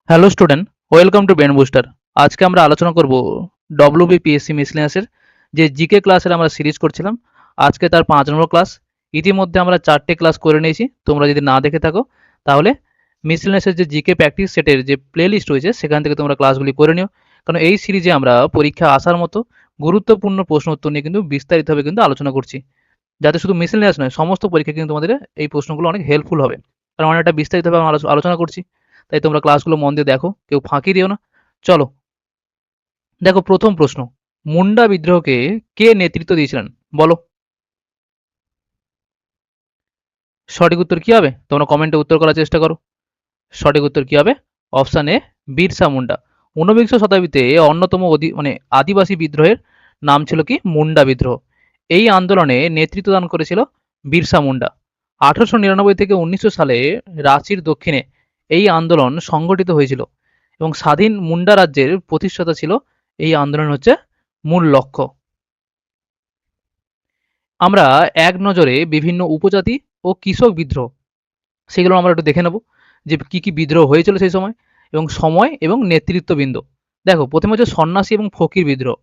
Hello student, welcome to brain booster. আজকে আমরা আলোচনা করব ডব্লিউবিপিএসসি মিসলেনিয়াসের যে জিকে ক্লাসের আমরা সিরিজ করছিলাম। আজকে তার 5 নম্বর ক্লাস। ইতিমধ্যে আমরা 4টে ক্লাস করে নিয়েছি। তোমরা যদি না দেখে থাকো তাহলে মিসলেনিয়াসের যে জিকে প্র্যাকটিস সেটের যে প্লেলিস্ট রয়েছে সেখান থেকে তোমরা ক্লাসগুলি করে নিও। কারণ এই সিরিজে আমরা পরীক্ষা আসার মতো গুরুত্বপূর্ণ প্রশ্ন উত্তর নিয়ে কিন্তু বিস্তারিতভাবে কিন্তু আলোচনা করছি, যাতে শুধু মিসলেনিয়াস নয়, সমস্ত পরীক্ষা কিন্তু তোমাদের এই প্রশ্নগুলো অনেক হেল্পফুল হবে। কারণ অনেকটা বিস্তারিতভাবে আমরা আলোচনা করছি, তাই তোমরা ক্লাসগুলো মন দিয়ে দেখো, কেউ ফাঁকি দিও না। চলো দেখো, প্রথম প্রশ্ন, মুন্ডা বিদ্রোহকে কে নেতৃত্ব দিয়েছিলেন বলো। সঠিক উত্তর কি হবে তোমরা কমেন্টে উত্তর করার চেষ্টা করো। সঠিক উত্তর কি হবে? Option A, Birsa Munda. ঊনবিংশ শতাব্দীতে অন্যতম আদিবাসী বিদ্রোহের নাম ছিল কি মুন্ডা বিদ্রোহ। এই আন্দোলনে নেতৃত্ব দান করেছিল বিরসা মুন্ডা। 1899 থেকে 1900 সালে রাঁচির দক্ষিণে এই আন্দোলন সংগঠিত হয়েছিল এবং স্বাধীন মুন্ডা রাজ্যের প্রতিষ্ঠাতা ছিল এই আন্দোলন হচ্ছে মূল লক্ষ্য। আমরা এক নজরে বিভিন্ন উপজাতি ও কৃষক বিদ্রোহ সেগুলো আমরা একটু দেখে নেব, যে কি কি বিদ্রোহ হয়েছিল সেই সময় এবং নেতৃত্ববৃন্দ। দেখো, প্রথমে হচ্ছে সন্ন্যাসী এবং ফকির বিদ্রোহ।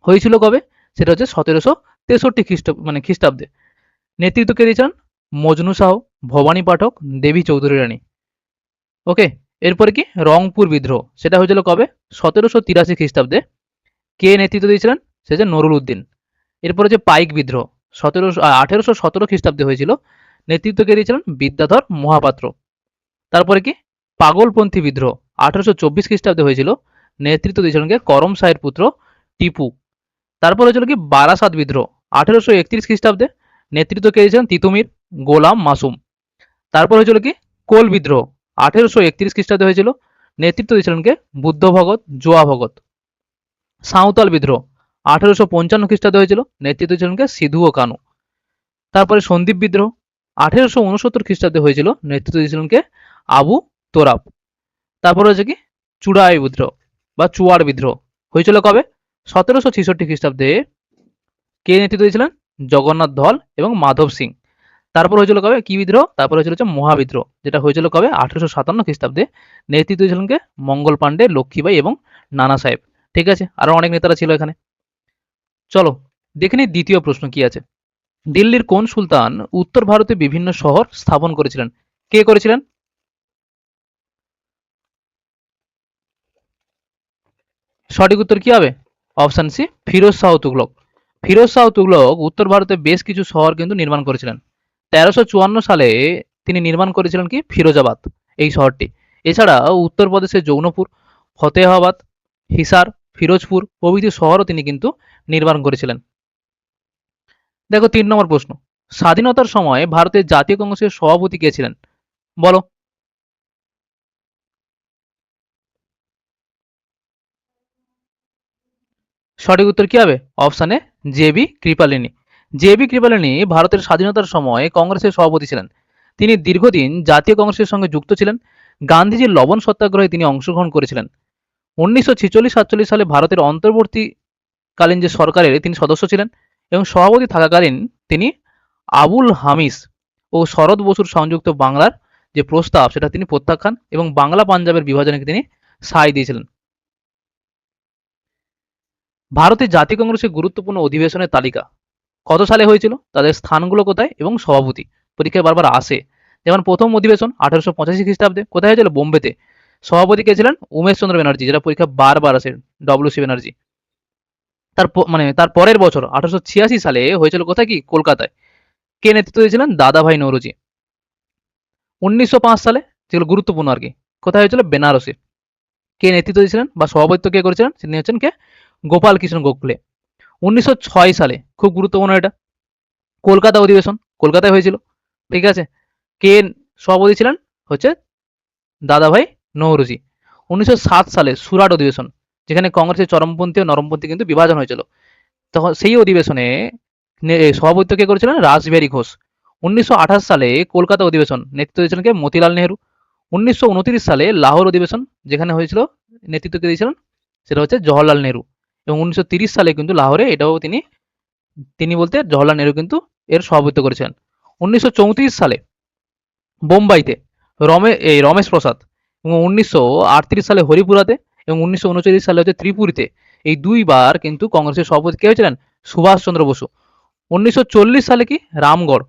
হয়েছিল কবে? সেটা হচ্ছে 1763 খ্রিস্টাব্দে। নেতৃত্ব কে দিয়েছেন? মজনু শাহ, ভবানী পাঠক, দেবী চৌধুরী রানী। ওকে। এরপরে কি রংপুর বিদ্রোহ, সেটা হয়েছিল কবে? 1783 খ্রিস্টাব্দে। কে নেতৃত্ব দিয়েছিলেন? সে হচ্ছে নরুল উদ্দিন। এরপরে যে পাইক বিদ্রোহ 1817 খ্রিস্টাব্দে হয়েছিল। নেতৃত্ব কে দিয়েছিলেন? বিদ্যাধর মহাপাত্র। তারপরে কি পাগলপন্থী বিদ্রোহ 1824 খ্রিস্টাব্দে হয়েছিল। নেতৃত্ব দিয়েছিলেন কে? করম শাহের পুত্র টিপু। তারপর হয়েছিল কি বারাসাত বিদ্রোহ 1831 খ্রিস্টাব্দে। নেতৃত্ব কে দিয়েছিলেন? তিতুমির, গোলাম মাসুম। তারপর হয়েছিল কি কোল বিদ্রোহ 1831 খ্রিস্টাব্দে হয়েছিল। নেতৃত্ব দিয়েছিলেন কে? বুদ্ধ ভগত, জোয়া ভগত। সাঁওতাল বিদ্রোহ 1855 খ্রিস্টাব্দে হয়েছিল। নেতৃত্ব দিয়েছিলেন কে? সিধু ও কানু। তারপরে সন্দীপ বিদ্রোহ 1869 খ্রিস্টাব্দে হয়েছিল। নেতৃত্ব দিয়েছিলেন কে? আবু তোরাব। তারপর হচ্ছে কি চুড়াই বিদ্রোহ বা চুয়ার বিদ্রোহ হয়েছিল কবে? 1766 খ্রিস্টাব্দে। কে নেতৃত্ব দিয়েছিলেন? জগন্নাথ ধল এবং মাধব সিং। তারপর হয়েছিল কবে কি বিদ্রোহ? তারপর হয়েছিল হচ্ছে মহাবিদ্রোহ, যেটা হয়েছিল কবে? 1857 খ্রিস্টাব্দে। নেতৃত্ব দিয়েছিলেন কে? মঙ্গল পাণ্ডে, লক্ষ্মীবাই এবং নানা সাহেব। ঠিক আছে, আরো অনেক নেতারা ছিল এখানে। চলো দেখে নিই দ্বিতীয় প্রশ্ন কি আছে। দিল্লির কোন সুলতান উত্তর ভারতে বিভিন্ন শহর স্থাপন করেছিলেন? কে করেছিলেন? সঠিক উত্তর কি হবে? Option C, Firoz Shah Tughlaq. ফিরোজ শাহ তুগলক উত্তর ভারতে বেশ কিছু শহর কিন্তু নির্মাণ করেছিলেন। 1354 সালে তিনি নির্মাণ করেছিলেন কি ফিরোজাবাদ, এই শহরটি। এছাড়া উত্তরপ্রদেশের জৌনপুর, ফতেহাবাদ, হিসার, ফিরোজপুর প্রভৃতি শহরও তিনি কিন্তু নির্মাণ করেছিলেন। দেখো 3 নম্বর প্রশ্ন, স্বাধীনতার সময় ভারতের জাতীয় কংগ্রেসের সভাপতি কে ছিলেন বলো। সঠিক উত্তর কি হবে? Option A, J B Kripalani. J B Kripalani ভারতের স্বাধীনতার সময় কংগ্রেসের সভাপতি ছিলেন। তিনি দীর্ঘদিন জাতীয় কংগ্রেসের সঙ্গে যুক্ত ছিলেন। গান্ধীজির লবণ সত্যাগ্রহে তিনি অংশগ্রহণ করেছিলেন। 1946-47 সালে ভারতের অন্তর্বর্তীকালীন যে সরকারের তিনি সদস্য ছিলেন এবং সভাপতি থাকাকালীন তিনি আবুল হামিস ও শরৎ বসুর সংযুক্ত বাংলার যে প্রস্তাব সেটা তিনি প্রত্যাখ্যান এবং বাংলা পাঞ্জাবের বিভাজনকে তিনি সায় দিয়েছিলেন। ভারতের জাতীয় কংগ্রেসের গুরুত্বপূর্ণ অধিবেশনের তালিকা কত সালে হয়েছিল, তাদের স্থানগুলো কোথায় এবং সভাপতি পরীক্ষায় বারবার আসে। যেমন প্রথম অধিবেশন 1885 খ্রিস্টাব্দে কোথায় হয়েছিল? বোম্বেতে। সভাপতি কে ছিলেন? উমেশ চন্দ্র ব্যানার্জি, যেটা পরীক্ষা বারবার আসে, ডব্লিউ সি ব্যানার্জি। তার পরের বছর 1886 সালে হয়েছিল কোথায়? কি কলকাতায়। কে নেতৃত্ব দিয়েছিলেন? দাদাভাই নৌরোজি। 1905 সালে, যেগুলো গুরুত্বপূর্ণ আর কি, কোথায় হয়েছিল? বেনারসে। কে নেতৃত্ব দিয়েছিলেন বা সভাপতিত্ব কে করেছিলেন? তিনি হচ্ছেন কে? গোপাল কৃষ্ণ গোখলে। 1906 সালে, খুব গুরুত্বপূর্ণ এটা, কলকাতা অধিবেশন কলকাতায় হয়েছিল। ঠিক আছে। কে সভাপতি ছিলেন? হচ্ছে দাদাভাই নৌরোজি। 1907 সালে সুরাট অধিবেশন, যেখানে কংগ্রেসের চরমপন্থী ও নরমপন্থী কিন্তু বিভাজন হয়েছিল। তখন সেই অধিবেশনে সভাপতিত্ব কে করেছিলেন? রাসবিহারী ঘোষ। 1928 সালে কলকাতা অধিবেশন, নেতৃত্ব দিয়েছিলেন কে? মতিলাল নেহেরু। 1929 সালে লাহোর অধিবেশন, যেখানে হয়েছিল, নেতৃত্ব কে দিয়েছিলেন? সেটা হচ্ছে জওহরলাল নেহেরু। এবং 1930 সালে কিন্তু লাহোরে এটাও তিনি তিনি বলতে জওহরলাল নেহেরু কিন্তু এর সভাপতিত্ব করেছিলেন। 1934 সালে বোম্বাইতে রমেশ প্রসাদ, এবং 1938 সালে হরিপুরাতে এবং 1939 সালে হচ্ছে ত্রিপুরীতে। এই দুইবার কিন্তু কংগ্রেসের সভাপতি কে হয়েছিলেন? সুভাষচন্দ্র বসু। 1940 সালে কি? রামগড়,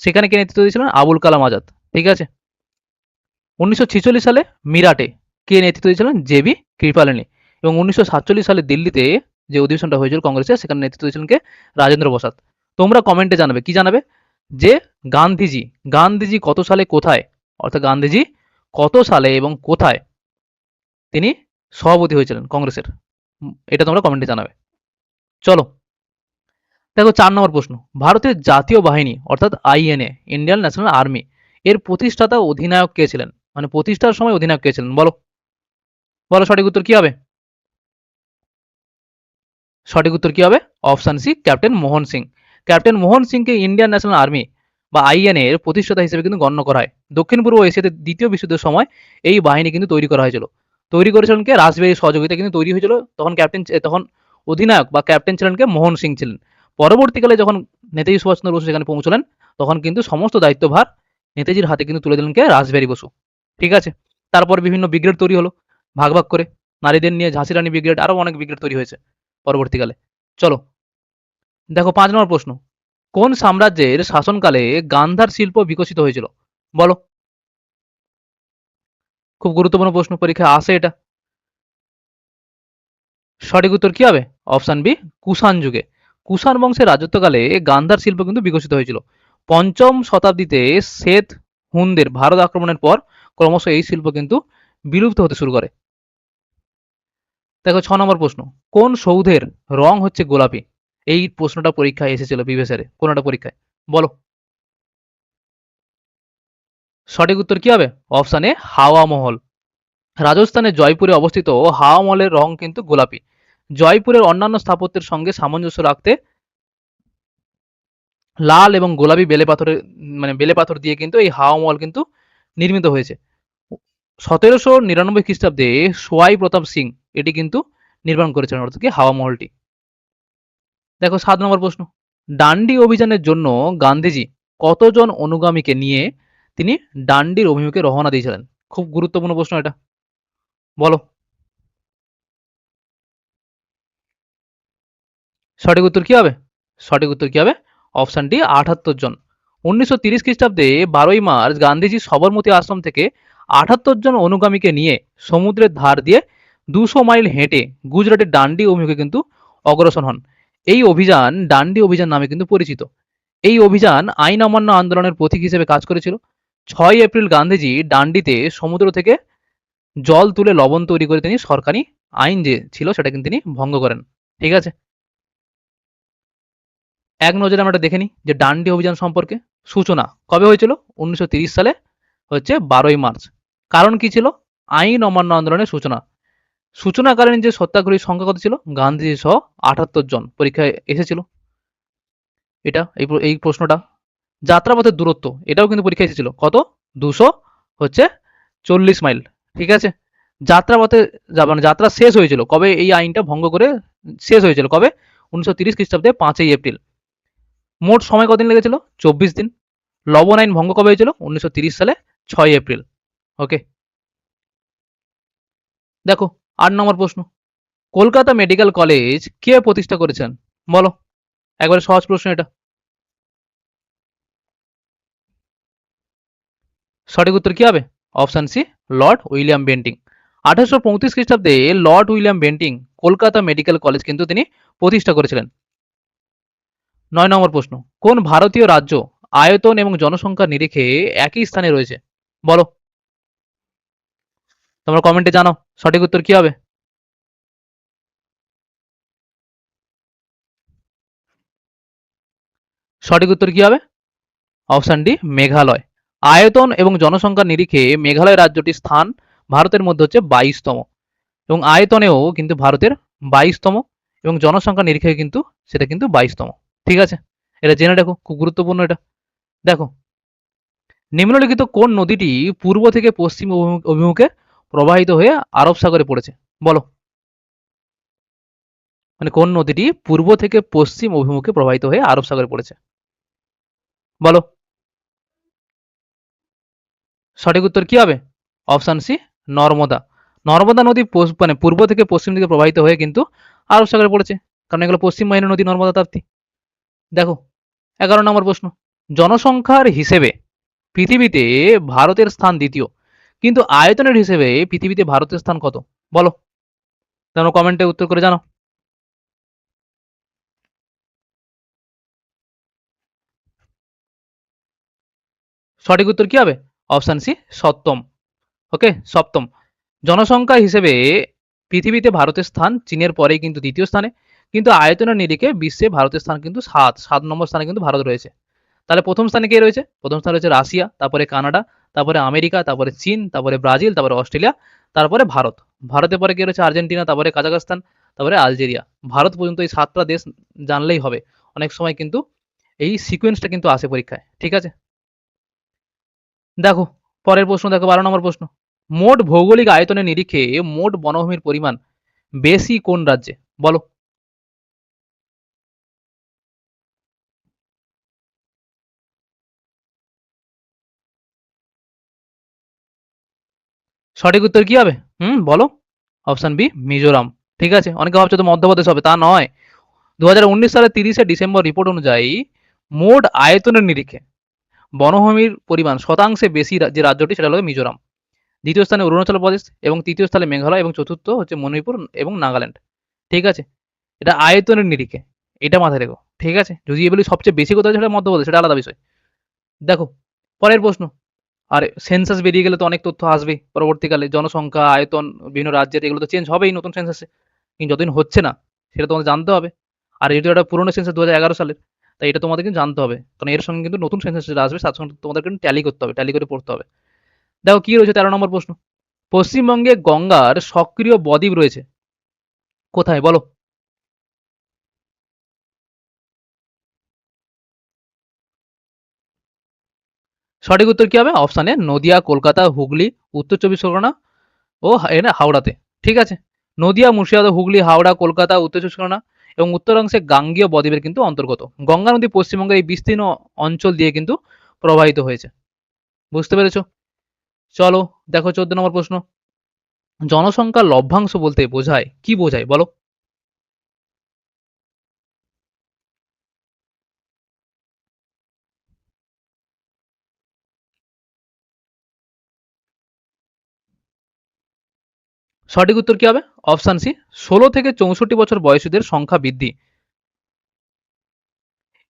সেখানে কে নেতৃত্ব দিয়েছিলেন? আবুল কালাম আজাদ। ঠিক আছে। 1946 সালে মিরাটে কে নেতৃত্ব দিয়েছিলেন? জেবি কৃপালিনী। এবং 1947 সালে দিল্লিতে যে অধিবেশনটা হয়েছিল কংগ্রেসের, সেখানে নেতৃত্ব দিয়েছিলেন কে? রাজেন্দ্র প্রসাদ। তোমরা কমেন্টে জানাবে, কি জানাবে? যে গান্ধীজি গান্ধীজি কত সালে কোথায়, অর্থাৎ গান্ধীজি কত সালে এবং কোথায় তিনি সভাপতি হয়েছিলেন কংগ্রেসের, এটা তোমরা কমেন্টে জানাবে। চলো দেখো 4 নম্বর প্রশ্ন। ভারতের জাতীয় বাহিনী অর্থাৎ আইএনএ, ইন্ডিয়ান ন্যাশনাল আর্মি, এর প্রতিষ্ঠাতা অধিনায়ক কে ছিলেন? মানে প্রতিষ্ঠার সময় অধিনায়ক কে ছিলেন? বলো, বলো সঠিক উত্তর কি হবে? সঠিক উত্তর কি হবে? Option C, captain Mohan Singh. Captain মোহন সিংকে ইন্ডিয়ান ন্যাশনাল আর্মি বা আইএনএ এর প্রতিষ্ঠাতা হিসেবে কিন্তু গণ্য করা হয়। দক্ষিণ পূর্ব এশিয়াতে দ্বিতীয় বিশ্বযুদ্ধের সময় এই বাহিনী কিন্তু তৈরি করা হয়েছিল। তৈরি করেছিলেন কে? রাসবিহারীর সহযোগিতায় কিন্তু তৈরি হয়েছিল। তখন অধিনায়ক বা ক্যাপ্টেন ছিলেন কে? মোহন সিং ছিলেন। পরবর্তীকালে যখন নেতাজি সুভাষচন্দ্র বসু সেখানে পৌঁছলেন, তখন কিন্তু সমস্ত দায়িত্বভার নেতাজির হাতে কিন্তু তুলে দিলেন কে? রাসবিহারী বসু। ঠিক আছে। তারপর বিভিন্ন ব্রিগেড তৈরি হলো ভাগ ভাগ করে, নারীদের নিয়ে ঝাঁসি রানী ব্রিগেড, আরো অনেক ব্রিগেড তৈরি হয়েছে পরবর্তীকালে। চলো দেখো 5 নম্বর প্রশ্ন। কোন সাম্রাজ্যের শাসনকালে গান্ধার শিল্প বিকশিত হয়েছিল? বলো। খুব গুরুত্বপূর্ণ প্রশ্ন, পরীক্ষায় আসে এটা। সঠিক উত্তর কি হবে? অপশন বি, কুষাণ যুগে। কুষাণ বংশের রাজত্বকালে গান্ধার শিল্প কিন্তু বিকশিত হয়েছিল। পঞ্চম শতাব্দীতে শ্বেত হুনদের ভারত আক্রমণের পর ক্রমশ এই শিল্প কিন্তু বিলুপ্ত হতে শুরু করে। দেখো 6 নম্বর প্রশ্ন। কোন সৌধের রং হচ্ছে গোলাপি? এই প্রশ্নটা পরীক্ষায় এসেছিল বিবেসারে, কোন একটা পরীক্ষায়। বলো। সঠিক উত্তর কি হবে? অপশন এ, হাওয়া মহল। রাজস্থানের জয়পুরে অবস্থিত হাওয়া মহলের রং কিন্তু গোলাপি। জয়পুরের অন্যান্য স্থাপত্যের সঙ্গে সামঞ্জস্য রাখতে লাল এবং গোলাপি বেলে পাথর দিয়ে কিন্তু এই হাওয়া মহল কিন্তু নির্মিত হয়েছে। 1799 খ্রিস্টাব্দে সোয়াই প্রতাপ সিং এটি কিন্তু নির্মাণ করেছিলেন, অর্থাৎ কি হাওয়া মহলটি। দেখো 7 নম্বর প্রশ্ন। ডান্ডি অভিযানের জন্য গান্ধীজি কতজন অনুগামীকে নিয়ে তিনি ডান্ডির অভিমুখে রওনা দিয়েছিলেন? খুব গুরুত্বপূর্ণ প্রশ্ন এটা। বলো। সঠিক উত্তর কি হবে? সঠিক উত্তর কি হবে? অপশন ডি, 78 জন। 1930 খ্রিস্টাব্দে 12ই মার্চ গান্ধীজি সবরমতী আশ্রম থেকে 78 জন অনুগামীকে নিয়ে সমুদ্রের ধার দিয়ে 200 মাইল হেঁটে গুজরাটের ডান্ডি অভিমুখে কিন্তু অগ্রসর হন। এই অভিযান ডান্ডি অভিযান নামে কিন্তু পরিচিত। এই অভিযান আইন অমান্য আন্দোলনের প্রতীক হিসেবে কাজ করেছিল। 6 এপ্রিল গান্ধীজি ডান্ডিতে সমুদ্র থেকে জল তুলে লবণ তৈরি করে তিনি সরকারি আইন যে ছিল সেটা কিন্তু তিনি ভঙ্গ করেন। ঠিক আছে। এক নজরে আমরা দেখে নিই যে ডান্ডি অভিযান সম্পর্কে। সূচনা কবে হয়েছিল? 1930 সালে হচ্ছে 12ই মার্চ। কারণ কি ছিল? আইন অমান্য আন্দোলনের সূচনা। সূচনাকালীন যে সত্যাগ্রহীর সংখ্যা কত ছিল? গান্ধীজি সহ 78 জন। পরীক্ষায় এসেছিল এটা, এই প্রশ্নটা। যাত্রাপথের দূরত্ব এটাও কিন্তু পরীক্ষায় এসেছিল, কত? 240 মাইল। ঠিক আছে। যাত্রাপথে মানে যাত্রা শেষ হয়েছিল কবে? এই আইনটা ভঙ্গ করে শেষ হয়েছিল কবে? 1930 খ্রিস্টাব্দে 5ই এপ্রিল। মোট সময় কদিন লেগেছিল? 24 দিন। লবণ আইন ভঙ্গ কবে হয়েছিল? 1930 সালে 6 এপ্রিল। ওকে। দেখো 8 নম্বর প্রশ্ন। কলকাতা মেডিকেল কলেজ কে প্রতিষ্ঠা করেছেন? বলো। একবারে সহজ প্রশ্ন এটা। সঠিক উত্তর কি হবে? Option C, Lord William Bentinck. 1835 খ্রিস্টাব্দে Lord William Bentinck Kolkata medical college কিন্তু তিনি প্রতিষ্ঠা করেছিলেন। 9 নম্বর প্রশ্ন। কোন ভারতীয় রাজ্য আয়তন এবং জনসংখ্যার নিরিখে একই স্থানে রয়েছে? বলো। তোমরা কমেন্টে জানাও সঠিক উত্তর কি হবে? সঠিক উত্তর কি হবে? Option D, Meghalaya. আয়তন এবং জনসংখ্যার নিরিখে মেঘালয় রাজ্যটির স্থান ভারতের মধ্যে হচ্ছে 22তম, এবং আয়তনেও কিন্তু ভারতের 22তম, এবং জনসংখ্যার নিরিখে কিন্তু সেটা কিন্তু 22তম। ঠিক আছে, এটা জেনে রাখো, খুব গুরুত্বপূর্ণ এটা। দেখো, নিম্নলিখিত কোন নদীটি পূর্ব থেকে পশ্চিম অভিমুখে প্রবাহিত হয়ে আরব সাগরে পড়েছে? বলো। মানে কোন নদীটি পূর্ব থেকে পশ্চিম অভিমুখে প্রবাহিত হয়ে আরব সাগরে পড়েছে? বলো। সঠিক উত্তর কি হবে? Option C, Narmada. নর্মদা নদী মানে পূর্ব থেকে পশ্চিম দিকে প্রবাহিত হয়ে কিন্তু আরব সাগরে পড়েছে, কারণ এগুলো পশ্চিম বাহিনী নদী নর্মদা তাপ্তি। দেখো 11 নম্বর প্রশ্ন, জনসংখ্যার হিসেবে পৃথিবীতে ভারতের স্থান দ্বিতীয়, কিন্তু আয়তনের হিসেবে পৃথিবীতে ভারতের স্থান কত? বলো, তোমরা কমেন্টে উত্তর করে জানো। সঠিক উত্তর কি হবে? অপশন সি, সপ্তম। ওকে, সপ্তম। জনসংখ্যা হিসেবে পৃথিবীতে ভারতের স্থান চীনের পরেই কিন্তু দ্বিতীয় স্থানে, কিন্তু আয়তনের নিরিখে বিশ্বে ভারতের স্থান কিন্তু 7 নম্বর স্থানে কিন্তু ভারত রয়েছে। তাহলে প্রথম স্থানে কে রয়েছে? প্রথম স্থানে রয়েছে রাশিয়া, তারপরে কানাডা, তারপরে আমেরিকা, তারপরে চীন, তারপরে ব্রাজিল, তারপরে অস্ট্রেলিয়া, তারপরে ভারত। ভারতের পরে কে রয়েছে? আর্জেন্টিনা, তারপরে কাজাখস্তান, তারপরে আলজেরিয়া। ভারত পর্যন্ত এই 7টা দেশ জানলেই হবে। অনেক সময় কিন্তু এই সিকোয়েন্সটা কিন্তু আসে পরীক্ষায়। ঠিক আছে? দেখো পরের প্রশ্ন, দেখো 12 নম্বর প্রশ্ন, মোট ভৌগোলিক আয়তনের নিরিখে মোট বনভূমির পরিমাণ বেশি কোন রাজ্যে? বলো। সঠিক উত্তর কি হবে? বলো। Option B, Mizoram. ঠিক আছে, অনেকে ভাবছে তো মধ্যপ্রদেশ হবে, তা নয়। 2019 সালের 30শে ডিসেম্বর রিপোর্ট অনুযায়ী মোট আয়তনের নিরিখে বনভূমির পরিমাণ শতাংশে বেশি যে রাজ্যটি, সেটা হলো মিজোরাম। দ্বিতীয় স্থানে অরুণাচল প্রদেশ, এবং তৃতীয় স্থানে মেঘালয়, এবং চতুর্থ হচ্ছে মণিপুর এবং নাগাল্যান্ড। ঠিক আছে, এটা আয়তনের নিরিখে, এটা মাথায় রেখো। ঠিক আছে, যদি এগুলি সবচেয়ে বেশি কোথায়, সেটা মধ্যপ্রদেশ, সেটা আলাদা বিষয়। দেখো পরের প্রশ্ন, আর সেন্সাস বেরিয়ে গেলে তো অনেক তথ্য আসবেই পরবর্তীকালে, জনসংখ্যা, আয়তন, বিভিন্ন রাজ্যের, এগুলো তো চেঞ্জ হবেই নতুন সেন্সাসে, কিন্তু যতদিন হচ্ছে না সেটা তোমাদের জানতে হবে। আর যেহেতু একটা পুরোনো সেন্সাস 2011 সালের, তাই এটা তোমাদের কিন্তু জানতে হবে, কারণ এর সঙ্গে কিন্তু নতুন সেন্সাস যেটা আসবে তার সঙ্গে তোমাদের কিন্তু ট্যালি করতে হবে, ট্যালি করে পড়তে হবে। দেখো কি রয়েছে 13 নম্বর প্রশ্ন, পশ্চিমবঙ্গে গঙ্গার সক্রিয় বদ্বীপ রয়েছে কোথায়? বলো। সঠিক উত্তর কি হবে? অপশানে নদিয়া, কলকাতা, হুগলি, উত্তর চব্বিশ পরগনা ও হাওড়াতে। ঠিক আছে, নদিয়া, মুর্শিদাবাদ, হুগলি, হাওড়া, কলকাতা, উত্তর চব্বিশ পরগনা এবং উত্তরাংশে গাঙ্গেয় বদ্বীপের কিন্তু অন্তর্গত। গঙ্গা নদী পশ্চিমবঙ্গের এই বিস্তীর্ণ অঞ্চল দিয়ে কিন্তু প্রবাহিত হয়েছে। বুঝতে পেরেছো? চলো দেখো 14 নম্বর প্রশ্ন, জনসংখ্যার লভ্যাংশ বলতে বোঝায় কি? বোঝায় বলো। সঠিক উত্তর কি হবে? অপশন সি, 16 থেকে 64 বছর বয়সীদের সংখ্যা বৃদ্ধি।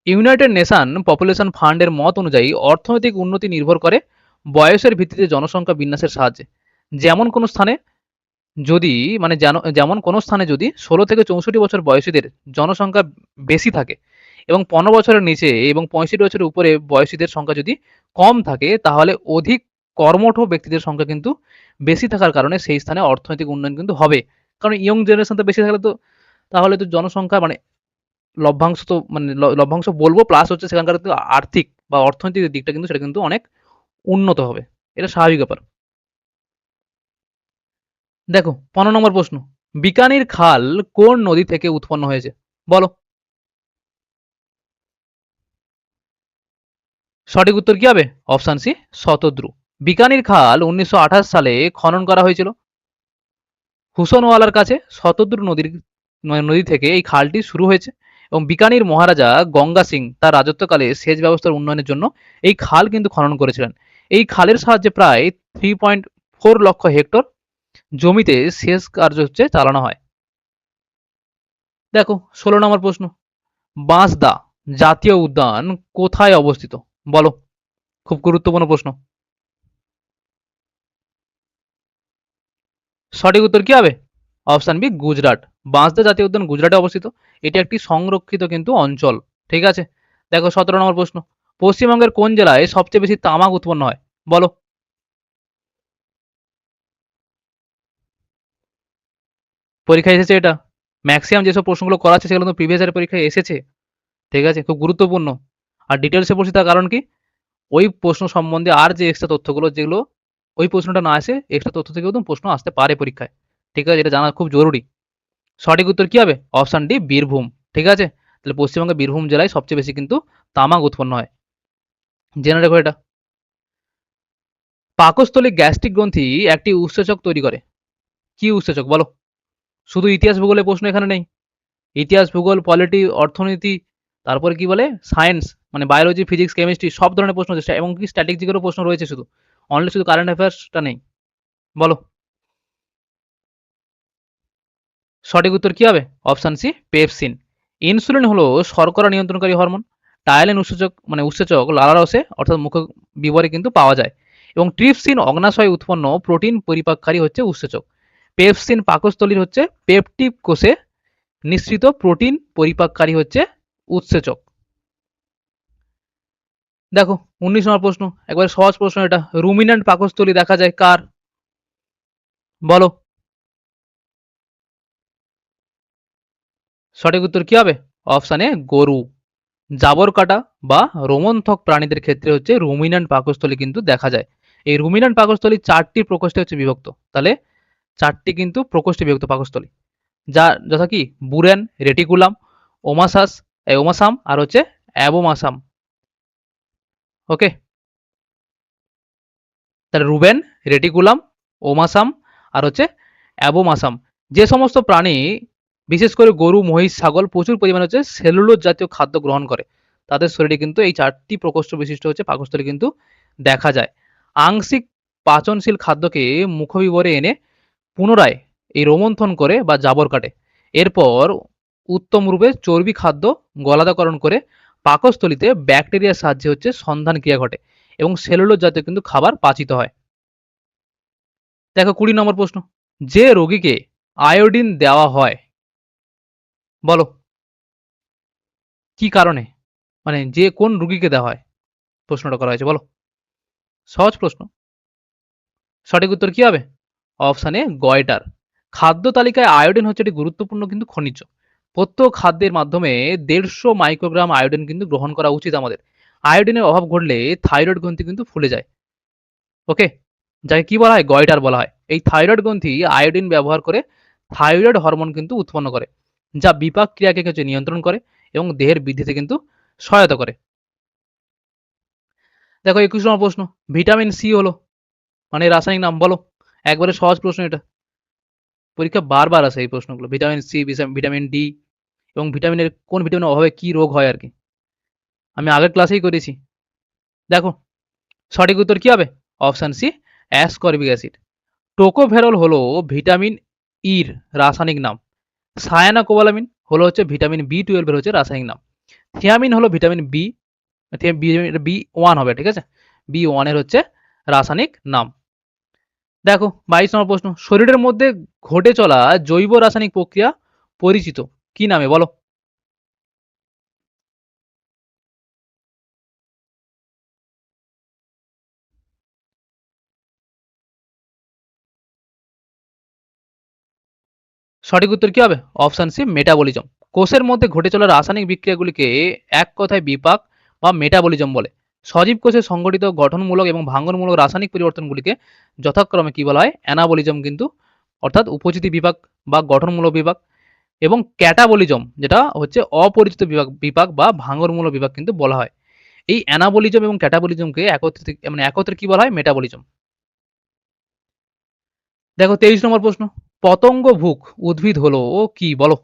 ইউনাইটেড নেশন পপুলেশন ফান্ড এর মত অনুযায়ী অর্থনৈতিক উন্নতি নির্ভর করে বয়সের ভিত্তিতে জনসংখ্যা বিন্যাসের সাহায্যে। যেমন কোনো স্থানে যদি যেমন কোনো স্থানে যদি 16 থেকে 64 বছর বয়সীদের জনসংখ্যা বেশি থাকে এবং 15 বছরের নিচে এবং 65 বছরের উপরে বয়সীদের সংখ্যা যদি কম থাকে, তাহলে অধিক কর্মঠ ব্যক্তিদের সংখ্যা কিন্তু বেশি থাকার কারণে সেই স্থানে অর্থনৈতিক উন্নয়ন কিন্তু হবে। কারণ ইয়ং জেনারেশনটা বেশি থাকলে তো, তাহলে তো জনসংখ্যা মানে লভ্যাংশ তো মানে লভ্যাংশ বলবো, প্লাস হচ্ছে সেখানকার কিন্তু আর্থিক বা অর্থনৈতিক দিকটা কিন্তু সেটা কিন্তু অনেক উন্নত হবে। এটা স্বাভাবিক ব্যাপার। দেখো 15 নম্বর প্রশ্ন, বিকানির খাল কোন নদী থেকে উৎপন্ন হয়েছে? বলো। সঠিক উত্তর কি হবে? Option C, Shatadru. বিকানির খাল 1928 সালে খনন করা হয়েছিল হুসনওয়ালার কাছে। শতদ্রু নদী থেকে এই খালটি শুরু হয়েছে এবং বিকানির মহারাজা গঙ্গা সিং তার রাজত্বকালে সেচ ব্যবস্থার উন্নয়নের জন্য এই খাল কিন্তু খনন করেছিলেন। এই খালের সাহায্যে প্রায় 3.4 লক্ষ হেক্টর জমিতে সেচ কার্য হচ্ছে চালানো হয়। দেখো 16 নম্বর প্রশ্ন, বাঁশদা জাতীয় উদ্যান কোথায় অবস্থিত? বলো। খুব গুরুত্বপূর্ণ প্রশ্ন। সঠিক উত্তর কি হবে? Option B, Gujarat. বাঁশদা জাতীয় উদ্যান গুজরাটে অবস্থিত। এটি একটি সংরক্ষিত কিন্তু অঞ্চল। ঠিক আছে, দেখো 17 নম্বর প্রশ্ন, পশ্চিমবঙ্গের কোন জেলায় সবচেয়ে বেশি তামাক উৎপন্ন হয়? বলো। পরীক্ষায় এসেছে এটা, ম্যাক্সিমাম যেসব প্রশ্নগুলো করা আছে সেগুলো তো প্রিভিয়াস ইয়ারের পরীক্ষায় এসেছে। ঠিক আছে, খুব গুরুত্বপূর্ণ। আর ডিটেলসে পড়ছি তার কারণ কি, ওই প্রশ্ন সম্বন্ধে আর যে এক্সট্রা তথ্যগুলো যেগুলো ওই প্রশ্নটা না আসে, এক্সট্রা তথ্য থেকেও তো প্রশ্ন আসতে পারে পরীক্ষায়। ঠিক আছে, এটা জানা খুব জরুরি। সঠিক উত্তর কি হবে? Option D, Birbhum. ঠিক আছে, তাহলে পশ্চিমবঙ্গের বীরভূম জেলায় সবচেয়ে বেশি কিন্তু তামাক উৎপন্ন হয়। জেনে রেখো এটা। পাকস্থলী গ্যাস্ট্রিক গ্রন্থি একটি উৎসেচক তৈরি করে। কি উৎসেচক বলো? শুধু ইতিহাস ভূগোলের প্রশ্ন এখানে নেই। ইতিহাস, ভূগোল, পলিটি, অর্থনীতি, তারপরে কি বলে সায়েন্স মানে বায়োলজি, ফিজিক্স, কেমিস্ট্রি সব ধরনের প্রশ্ন হচ্ছে এবং কি স্ট্যাটিস্টিকেরও প্রশ্ন রয়েছে শুধু। অনলি শুধু কারেন্ট অ্যাফেয়ার্সটা নেই। বলো সঠিক উত্তর কি হবে? Option C pepsin. ইনসুলিন হলো শর্করা নিয়ন্ত্রণকারী হরমোন। টায়ালিন উৎসেচক মানে উৎসেচক লালারসে অর্থাৎ মুখ বিবরে কিন্তু পাওয়া যায় এবং ট্রিপসিন অগ্নাশয়ে উৎপন্ন প্রোটিন পরিপাককারী হচ্ছে উৎসেচক। পেপসিন পাকস্থলীর হচ্ছে পেপটিক কোষে নিঃসৃত প্রোটিন পরিপাককারী হচ্ছে উৎসেচক। দেখো 19 নম্বর প্রশ্ন, একবারে সহজ প্রশ্ন এটা। রুমিন্যান্ট পাকস্থলী দেখা যায় কার? বলো সঠিক উত্তর কি হবে? অপশন এ গরু। জাবর কাটা বা রোমন্থক প্রাণীদের ক্ষেত্রে হচ্ছে রুমিন্যান্ট পাকস্থলী কিন্তু দেখা যায়। এই রুমিন্যান্ট পাকস্থলী 4টি প্রকোষ্ঠে হচ্ছে বিভক্ত। তাহলে 4টি কিন্তু প্রকোষ্ঠে বিভক্ত পাকস্থলী। যা যথা কি বুরেন, রেটিকুলাম, ওমাসাস ওমাসাম আর হচ্ছে অ্যাবোমাসাম। ওকে, তাহলে রুবেন, রেটিকুলাম, ওমাসাম আর হচ্ছে অ্যাবোমাসাম। যে সমস্ত প্রাণী বিশেষ করে গরু, মহিষ, ছাগল প্রচুর পরিমাণে হচ্ছে সেলুলোজ জাতীয় খাদ্য গ্রহণ করে তাদের শরীরে কিন্তু এই 4টি প্রকোষ্ঠ বিশিষ্ট হচ্ছে পাকস্থলী কিন্তু দেখা যায়। আংশিক পাচনশীল খাদ্যকে মুখবিবরে এনে পুনরায় এই রোমন্থন করে বা জাবর কাটে। এরপর উত্তম রূপে চর্বি খাদ্য গলাদাকরণ করে পাকস্থলীতে ব্যাকটেরিয়ার সাহায্যে হচ্ছে সন্ধান ক্রিয়া ঘটে এবং সেলুলোজ জাতীয় কিন্তু খাবার পাচিত হয়। দেখো 20 নম্বর প্রশ্ন, যে রোগীকে আয়োডিন দেওয়া হয় বলো কি কারণে, মানে যে কোন রোগীকে দেওয়া হয় প্রশ্নটা করা হয়েছে বলো। সহজ প্রশ্ন। সঠিক উত্তর কি হবে? অপশন এ গয়টার। খাদ্য তালিকায় আয়োডিন হচ্ছে একটি গুরুত্বপূর্ণ কিন্তু খনিজ। প্রত্যেক খাদ্যের মাধ্যমে 150 মাইক্রোগ্রাম আয়োডিন কিন্তু গ্রহণ করা উচিত আমাদের। আয়োডিনের অভাব ঘটলে থাইরয়েড গ্রন্থি কিন্তু ফুলে যায়। ওকে, যাকে কি বলা হয়? গয়টার বলা হয়। এই থাইরয়েড গ্রন্থি আয়োডিন ব্যবহার করে থাইরয়েড হরমোন কিন্তু উৎপন্ন করে, যা বিপাক ক্রিয়াকে হচ্ছে নিয়ন্ত্রণ করে এবং দেহের বৃদ্ধিতে কিন্তু সহায়তা করে। দেখো 21 নম্বর প্রশ্ন, ভিটামিন সি হলো মানে রাসায়নিক নাম বলো। একবারে সহজ প্রশ্ন এটা, পরীক্ষা বারবার আসে এই প্রশ্নগুলো। ভিটামিন সি, ভিটামিন ডি এবং ভিটামিনের কোন ভিটামিনের অভাবে কি রোগ হয় আর কি, আমি আগের ক্লাসেই করেছি। দেখো সঠিক উত্তর কি হবে? Option C ascorbic acid. Tocopherol হলো ভিটামিন ইর রাসায়নিক নাম। সায়ানাকোবালামিন হলো হচ্ছে ভিটামিন বি 12 এর হচ্ছে রাসায়নিক নাম। থিয়ামিন হলো ভিটামিন বি, বি 1 হবে, ঠিক আছে, বি 1 এর হচ্ছে রাসায়নিক নাম। দেখো 22 নম্বর প্রশ্ন, শরীরের মধ্যে ঘটে চলা জৈব রাসায়নিক প্রক্রিয়া পরিচিত কি নামে বলো। সঠিক উত্তর কি হবে? Option C metabolism. কোষের মধ্যে ঘটে চলা রাসায়নিক বিক্রিয়াগুলিকে এক কথায় বিপাক বা মেটাবলিজম বলে। সজীব কোষে সংঘটিত গঠনমূলক এবং ভাঙ্গনমূলক রাসায়নিক পরিবর্তনগুলিকে যথাক্রমে কি বলা হয়? অ্যানাবলিজম কিন্তু, অর্থাৎ উপস্থিতি বিপাক বা গঠনমূলক বিপাক, এবং ক্যাটাবলিজম যেটা হচ্ছে অপরিচিত বিপাক বিপাক বা ভাঙ্গনমূলক বিপাক কিন্তু বলা হয়। এই অ্যানাবলিজম এবং ক্যাটাবলিজমকে একত্রে কি বলা হয়? মেটাবলিজম। দেখো 23 নম্বর প্রশ্ন, পতঙ্গভুক উদ্ভিদ হলো কি বলো।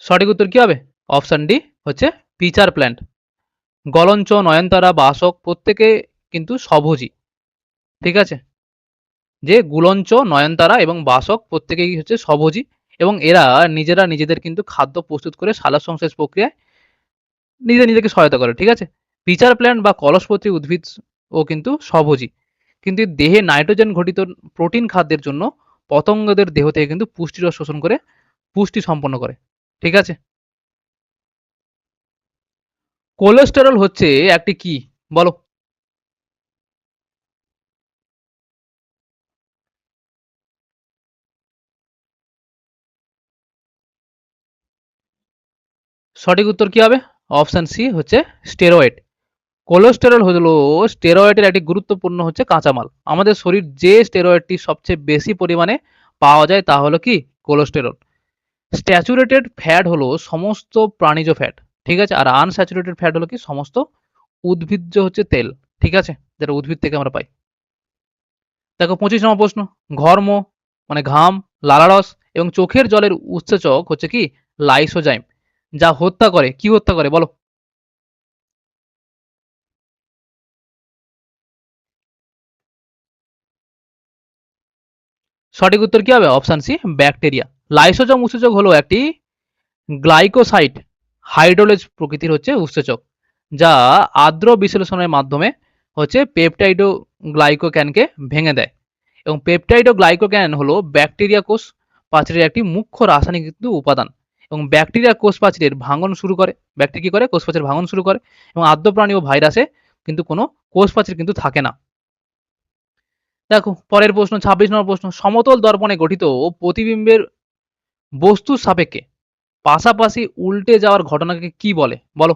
সঠিক উত্তর কি হবে? অপশন ডি হচ্ছে পিচার প্ল্যান্ট। গলঞ্চ, নয়নতারা, বাসক প্রত্যেকে কিন্তু স্বভোজী, ঠিক আছে। যে গুলঞ্চ, নয়নতারা এবং বাসক প্রত্যেকেই হচ্ছে স্বভোজী এবং এরা নিজেরা নিজেদের কিন্তু খাদ্য প্রস্তুত করে সালোকসংশ্লেষ প্রক্রিয়ায় নিজেকে সহায়তা করে, ঠিক আছে। পিচার প্ল্যান্ট বা কলসপত্রী উদ্ভিদ ও কিন্তু স্বভোজী, কিন্তু দেহে নাইট্রোজেন ঘটিত প্রোটিন খাদ্যের জন্য পতঙ্গদের দেহ থেকে কিন্তু পুষ্টিরস শোষণ করে পুষ্টি সম্পন্ন করে, ঠিক আছে। কোলেস্টেরল হচ্ছে একটি কি বলো। সঠিক উত্তর কি হবে? অপশন সি হচ্ছে স্টেরয়েড। কোলেস্টেরল হলো স্টেরয়েডের একটি গুরুত্বপূর্ণ হচ্ছে কাঁচামাল। আমাদের শরীর যে স্টেরয়েডটি সবচেয়ে বেশি পরিমাণে পাওয়া যায় তা হলো কি কোলেস্টেরল। স্যাচুরেটেড ফ্যাট হলো সমস্ত প্রাণীজ ফ্যাট, ঠিক আছে, আর আনস্যাচুরেটেড ফ্যাট হলো কি সমস্ত উদ্ভিজ্জ হচ্ছে তেল, ঠিক আছে, যেটা উদ্ভিদ থেকে আমরা পাই। দেখো 25 নম্বর প্রশ্ন, ঘর্ম মানে ঘাম, লালারস এবং চোখের জলের উৎসেচক হচ্ছে কি লাইসোজাইম, যা হত্যা করে, কি হত্যা করে বলো? সঠিক উত্তর কি হবে? Option C bacteria. লাইসোজোম উৎসেচক হলো একটি গ্লাইকোসাইড হাইড্রোলেজ প্রকৃতির হচ্ছে উৎসেচক, যা আর্দ্র বিশ্লেষণের মাধ্যমে হচ্ছে পেপটাইডো গ্লাইকোক্যানকে ভেঙে দেয়। এবং পেপটাইডো গ্লাইকোক্যান হলো ব্যাকটেরিয়া কোষ প্রাচীরের একটি মুখ্য রাসায়নিক কিন্তু উপাদান, এবং ব্যাকটেরিয়া কোষ প্রাচীরের ভাঙন শুরু করে। ব্যাকটেরিয়া কি করে? কোষ প্রাচীর ভাঙন শুরু করে। এবং আদ্য প্রাণী ও ভাইরাসে কিন্তু কোনো কোষ প্রাচীর কিন্তু থাকে না। দেখো পরের প্রশ্ন, 26 নম্বর প্রশ্ন, সমতল দর্পণে গঠিত প্রতিবিম্বের বস্তুর সাপেক্ষে পাশাপাশি উল্টে যাওয়ার ঘটনাকে কি বলে বলো?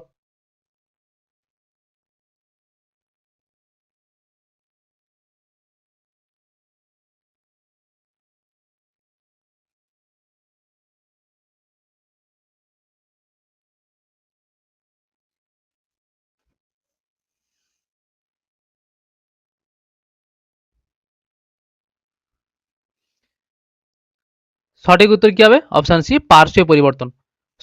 সঠিক উত্তর কি হবে? অপশন সি পার্শ্বীয় পরিবর্তন।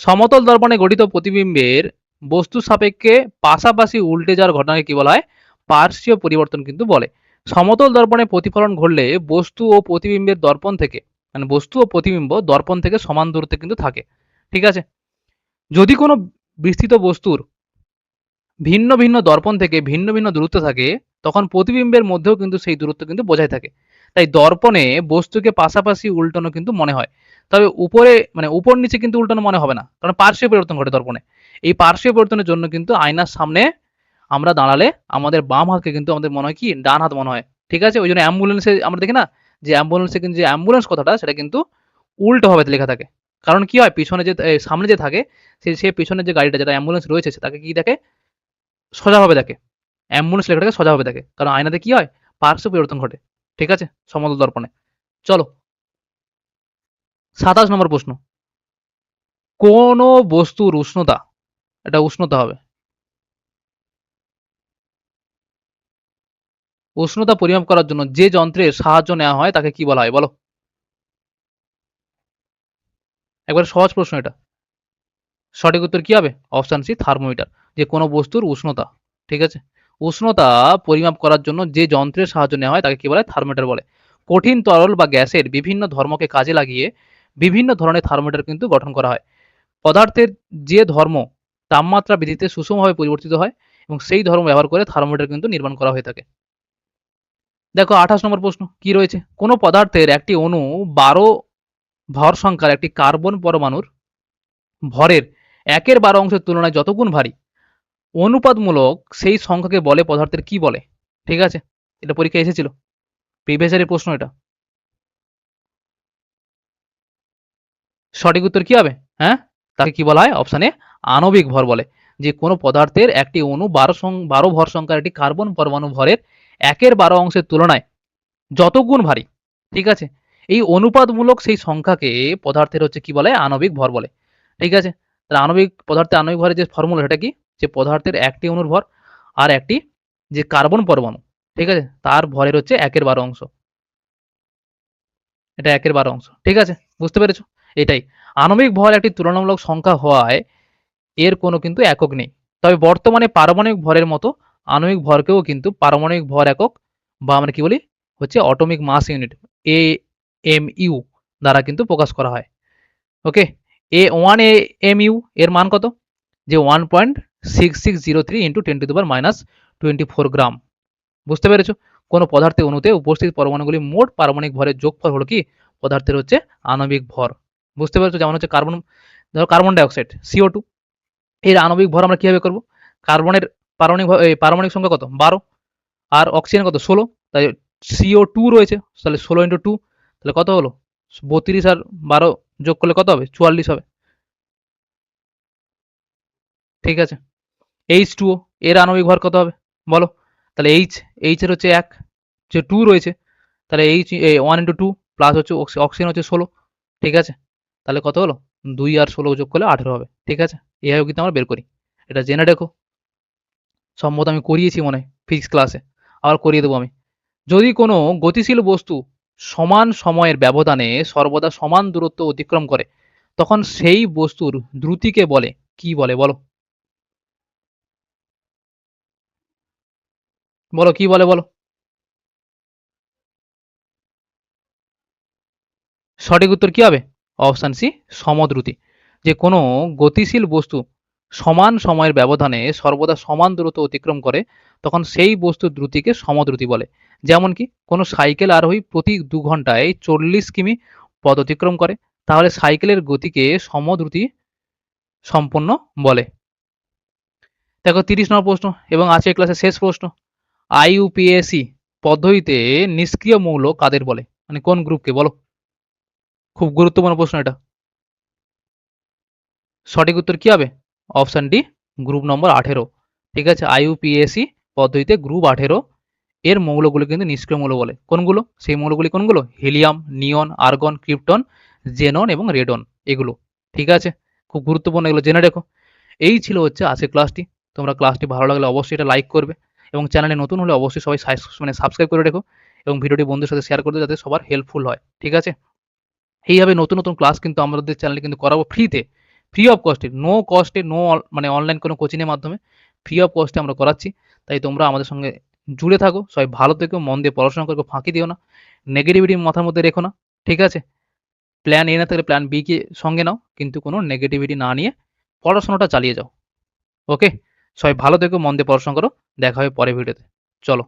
সমতল দর্পণে গঠিত প্রতিবিম্বের বস্তু সাপেক্ষে পাশাপাশি উল্টে যাওয়ার ঘটনাকে কি বলা হয়? পার্শ্বীয় পরিবর্তন কিন্তু বলে। সমতল দর্পণে প্রতিফলন ঘটলে বস্তু ও প্রতিবিম্বের দর্পণ থেকে, মানে বস্তু ও প্রতিবিম্ব দর্পণ থেকে সমান দূরত্বে কিন্তু থাকে, ঠিক আছে। যদি কোনো বিস্তৃত বস্তুর ভিন্ন ভিন্ন দর্পণ থেকে ভিন্ন ভিন্ন দূরত্ব থাকে, তখন প্রতিবিম্বের মধ্যেও কিন্তু সেই দূরত্ব কিন্তু বজায় থাকে। তাই দর্পণে বস্তুকে পাশাপাশি উল্টানো কিন্তু মনে হয়, তবে উপরে মানে উপর নিচে কিন্তু উল্টানো মনে হবে না, কারণ পার্শ্বীয় পরিবর্তন ঘটে দর্পণে। এই পার্শ্বীয় পরিবর্তনের জন্য কিন্তু আয়নার সামনে আমরা দাঁড়ালে আমাদের বাম হাতকে কিন্তু আমাদের মনে হয় কি ডান হাত মনে হয়, ঠিক আছে। ওই জন্য অ্যাম্বুলেন্সে আমরা দেখি না যে অ্যাম্বুলেন্সে কিন্তু যে অ্যাম্বুলেন্স কথাটা সেটা কিন্তু উল্টো ভাবে লেখা থাকে। কারণ কি হয়, পিছনে যে সামনে যে থাকে সে পিছনে যে গাড়িটা যেটা অ্যাম্বুলেন্স রয়েছে তাকে কি দেখে? সোজাভাবে দেখে। অ্যাম্বুলেন্স লেখাটাকে সোজাভাবে দেখে। কারণ আয়নাতে কি হয়? পার্শ্ব পরিবর্তন ঘটে। ঠিক আছে? সমতল দর্পণে। চলো ২৭ নম্বর প্রশ্ন। কোন বস্তুর উষ্ণতা, এটা উষ্ণতা হবে। উষ্ণতা পরিমাপ করার জন্য যে যন্ত্রের সাহায্য নেওয়া হয় তাকে কি বলা হয় বলো? একবারে সহজ প্রশ্ন এটা। সঠিক উত্তর কি হবে? Option C thermometer. যে কোনো বস্তুর উষ্ণতা। ঠিক আছে? উষ্ণতা পরিমাপ করার জন্য যে যন্ত্রের সাহায্য নেওয়া হয় তাকে কি বলে? থার্মোমিটার বলে। কঠিন তরল বা গ্যাসের বিভিন্ন ধর্মকে কাজে লাগিয়ে বিভিন্ন ধরনের থার্মোমিটার কিন্তু গঠন করা হয়। পদার্থের যে ধর্ম তাপমাত্রা বৃদ্ধিতে সুষমভাবে পরিবর্তিত হয় এবং সেই ধর্ম ব্যবহার করে থার্মোমিটার কিন্তু নির্মাণ করা হয়ে থাকে। দেখো ২৮ নম্বর প্রশ্ন কি রয়েছে? কোন পদার্থের একটি অণু ১২ ভর সংখ্যার একটি কার্বন পরমাণুর ভরের ১/১২ অংশের তুলনায় যত গুণ ভারী, অনুপাতমূলক সেই সংখ্যাকে বলে পদার্থের কি বলে? ঠিক আছে? এটা পরীক্ষায় এসেছিল। প্রিভিয়াস ইয়ারের প্রশ্ন এটা। সঠিক উত্তর কি হবে? হ্যাঁ? তাকে কি বলা হয়? অপশন এ আণবিক ভর বলে। যে কোনো পদার্থের একটি অণু ১২ ভর সংখ্যার একটি কার্বন পরমাণু ভরের ১/১২ অংশের তুলনায় যত গুণ ভারী। ঠিক আছে? এই অনুপাতমূলক সেই সংখ্যাকে পদার্থের হচ্ছে কি বলে? আণবিক ভর বলে। ঠিক আছে? তাহলে আণবিক পদার্থের আণবিক ভরের যে ফর্মুলা সেটা কি? যে পদার্থের একটি অণুর ভর আর একটি যে কার্বন পরমাণু, ঠিক আছে? তার ভরের হচ্ছে ১/১২ অংশ। এটা ১/১২ অংশ। ঠিক আছে? বুঝতে পেরেছ? এটাই। আণবিক ভর একটি তুলনামূলক সংখ্যা হওয়ায় এর কোনো কিন্তু একক নেই। তবে বর্তমানে পারমাণবিক ভরের মতো আণবিক ভরকেও কিন্তু পারমাণবিক ভর একক বা আমরা কি বলি? হচ্ছে অ্যাটমিক মাস ইউনিট AMU দ্বারা কিন্তু প্রকাশ করা হয়। ওকে? 1 AMU এর মান কত? যে 1.6603 × 10⁻24 গ্রাম। বুঝতে পেরেছ? কোন পদার্থের অণুতে উপস্থিত পরমাণুগুলির মোট পারমাণবিক ভরের যোগফল হলো কি? পদার্থের হচ্ছে আণবিক ভর। বুঝতে পেরেছ? যেমন হচ্ছে কার্বন, ধরো কার্বন ডাই অক্সাইড CO2, এর আণবিক ভর আমরা কিভাবে করব? কার্বনের পারমাণবিক সংখ্যা কত? 12 আর অক্সিজেন কত? 16। তাই CO2 রয়েছে, তাহলে 16 × 2 তাহলে কত হলো? 32 আর 12 যোগ করলে কত হবে? 44 হবে। ঠিক আছে? H2O এর আণবিক ভর কত হবে? বলো। তাহলে H এর হচ্ছে 1, যে 2 রয়েছে তাহলে H 1 × 2 প্লাস হচ্ছে অক্সিজেন হচ্ছে 16, ঠিক আছে? তাহলে কত হলো? 2 আর 16 যোগ করলে 18 হবে, ঠিক আছে? এভাবে কিন্তু আমরা বের করি। এটা জেনে রেখো। সম্ভবত আমি করিয়েছি মনে হয় ফিজিক্স ক্লাসে, আবার করিয়ে দেবো আমি। যদি কোনো গতিশীল বস্তু সমান সময়ের ব্যবধানে সর্বদা সমান দূরত্ব অতিক্রম করে, তখন সেই বস্তুর দ্রুতিকে বলে, কি বলে বলো? বলো কি বলে বলো? সঠিক উত্তর কি হবে? অপশান সি, সমদ্রুতি। যে কোনো গতিশীল বস্তু সমান সময়ের ব্যবধানে সর্বদা সমান দূরত্ব অতিক্রম করে, তখন সেই বস্তুর দ্রুতিকে সমদ্রুতি বলে। যেমন কি কোনো সাইকেল আরোহী প্রতি 2 ঘন্টায় 40 কিমি পথ অতিক্রম করে, তাহলে সাইকেলের গতিকে সমদ্রুতি সম্পন্ন বলে। দেখো 30 নম্বর প্রশ্ন এবং আজকের ক্লাসের শেষ প্রশ্ন। আইইউপিএসি পদ্ধতিতে নিষ্ক্রিয় মৌল কাদের বলে? মানে কোন গ্রুপকে বলো? খুব গুরুত্বপূর্ণ প্রশ্ন এটা। সঠিক উত্তর কি হবে? Option D, group number 18। ঠিক আছে, আইইউপিএসি পদ্ধতিতে গ্রুপ 18 এর মৌলগুলো কিন্তু নিষ্ক্রিয় মৌল বলে। কোনগুলো? সেই মৌলগুলি কোনগুলো? হিলিয়াম, নিয়ন, আর্গন, ক্রিপ্টন, জেনন এবং রেডন, এগুলো। ঠিক আছে, খুব গুরুত্বপূর্ণ, এগুলো জেনে রেখো। এই ছিল হচ্ছে আজকের ক্লাসটি। তোমরা ক্লাসটি ভালো লাগলে অবশ্যই এটা লাইক করবে এবং চ্যানেলে নতুন হলে অবশ্যই সবাই সাবস্ক্রাইব করে রেখো এবং ভিডিওটি বন্ধুদের সাথে শেয়ার করে দাও যাতে সবার হেল্পফুল হয়। ঠিক আছে, এইভাবে নতুন নতুন ক্লাস কিন্তু আমাদের চ্যানেলে কিন্তু করাবো ফ্রিতে, ফ্রি অফ কস্টে, নো কস্টে, নো মানে অনলাইন কোনো কোচিংয়ের মাধ্যমে ফ্রি অফ কস্টে আমরা করাচ্ছি। তাই তোমরা আমাদের সঙ্গে জুড়ে থাকো, সবাই ভালো থেকো, মন দিয়ে পড়াশোনা করো, ফাঁকি দিও না, নেগেটিভিটি মাথার মধ্যে রেখো না। ঠিক আছে, প্ল্যান এ না থাকলে প্ল্যান বি কে সঙ্গে নাও, কিন্তু কোনো নেগেটিভিটি না নিয়ে পড়াশোনাটা চালিয়ে যাও। ওকে, সবাই ভালো থেকো, মন দিয়ে পড়াশোনা করো, দেখা হবে পরের ভিডিওতে। চলো।